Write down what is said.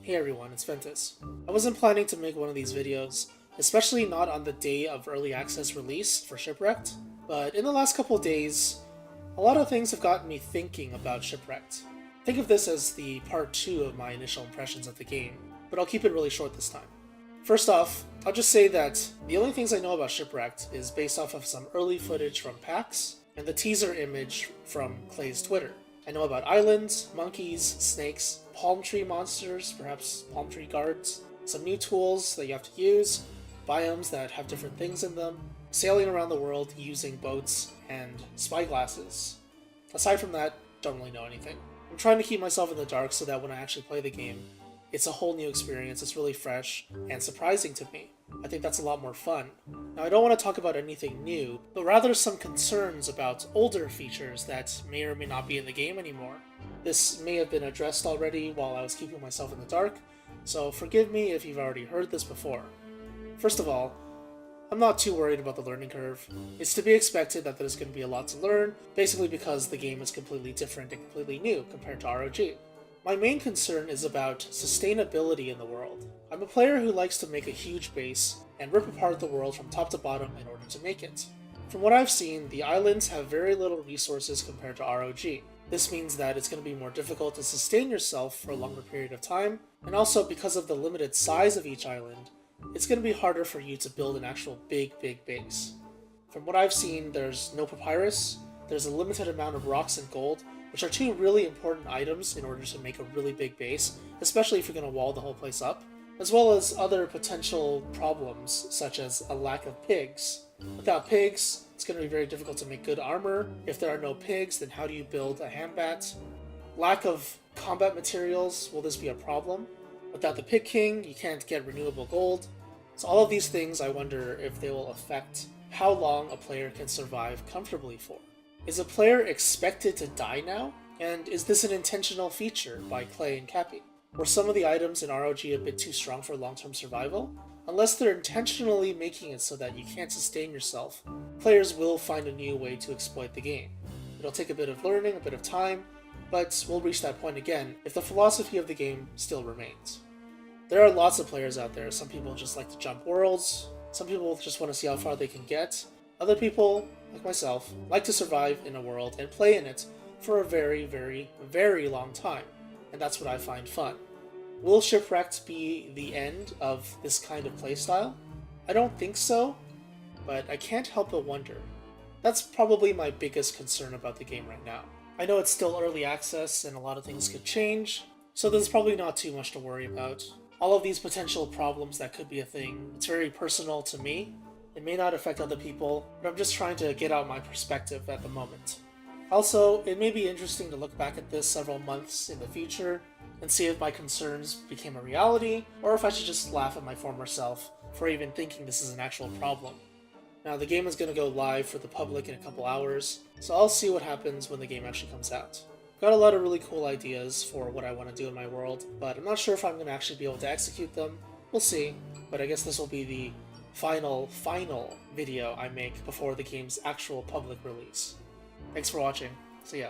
Hey everyone, it's Ventus. I wasn't planning to make one of these videos, especially not on the day of early access release for Shipwrecked, but in the last couple days, a lot of things have gotten me thinking about Shipwrecked. Think of this as the part 2 of my initial impressions of the game, but I'll keep it really short this time. First off, I'll just say that the only things I know about Shipwrecked is based off of some early footage from PAX and the teaser image from Clay's Twitter. I know about islands, monkeys, snakes, palm tree monsters, perhaps palm tree guards, some new tools that you have to use, biomes that have different things in them, sailing around the world using boats, and spyglasses. Aside from that, don't really know anything. I'm trying to keep myself in the dark so that when I actually play the game, it's a whole new experience, it's really fresh and surprising to me. I think that's a lot more fun. Now, I don't want to talk about anything new, but rather some concerns about older features that may or may not be in the game anymore. This may have been addressed already while I was keeping myself in the dark, so forgive me if you've already heard this before. First of all, I'm not too worried about the learning curve. It's to be expected that there's going to be a lot to learn, basically because the game is completely different and completely new compared to ROG. My main concern is about sustainability in the world. I'm a player who likes to make a huge base and rip apart the world from top to bottom in order to make it. From what I've seen, the islands have very little resources compared to ROG. This means that it's going to be more difficult to sustain yourself for a longer period of time, and also because of the limited size of each island, it's going to be harder for you to build an actual big base. From what I've seen, there's no papyrus, there's a limited amount of rocks and gold, which are two really important items in order to make a really big base, especially if you're going to wall the whole place up, as well as other potential problems, such as a lack of pigs. Without pigs, it's going to be very difficult to make good armor. If there are no pigs, then how do you build a handbat? Lack of combat materials, will this be a problem? Without the Pig King, you can't get renewable gold. So all of these things, I wonder if they will affect how long a player can survive comfortably for. Is a player expected to die now? And is this an intentional feature by Clay and Cappy? Were some of the items in ROG a bit too strong for long-term survival? Unless they're intentionally making it so that you can't sustain yourself, players will find a new way to exploit the game. It'll take a bit of learning, a bit of time, but we'll reach that point again if the philosophy of the game still remains. There are lots of players out there. Some people just like to jump worlds, some people just want to see how far they can get, other people, like myself, like to survive in a world and play in it for a very long time, and that's what I find fun. Will Shipwrecked be the end of this kind of playstyle? I don't think so, but I can't help but wonder. That's probably my biggest concern about the game right now. I know it's still early access and a lot of things could change, so there's probably not too much to worry about. All of these potential problems that could be a thing, it's very personal to me. It may not affect other people, but I'm just trying to get out my perspective at the moment. Also, it may be interesting to look back at this several months in the future and see if my concerns became a reality, or if I should just laugh at my former self for even thinking this is an actual problem. Now, the game is going to go live for the public in a couple hours, so I'll see what happens when the game actually comes out. Got a lot of really cool ideas for what I want to do in my world, but I'm not sure if I'm going to actually be able to execute them. We'll see, but I guess this will be the final video I make before the game's actual public release. Thanks for watching. See ya.